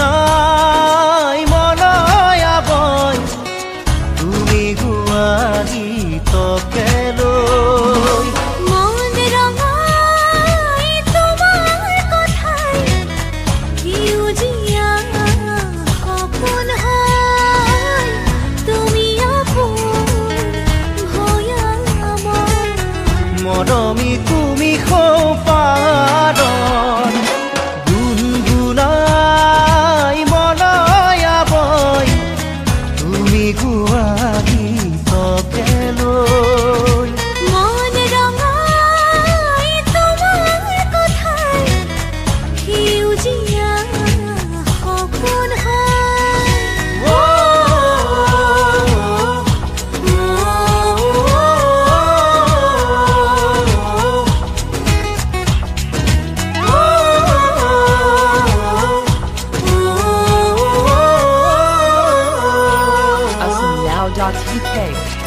গুনগুনাই মনয়া বয় তুমি গোৱা গীতকে লৈ মন ৰঙাই তোমাৰ কথাই সেউজীয়া সপোন হয় তুমি আপোন ভয়ামৰ মৰমী তুমি সৌপাদন গুনগুনাই মনয়া বয় তুমি গোৱা গীতকে লৈ মন ৰঙাই তোমাৰ কথাই সেউজীয়া সপোন Now.uk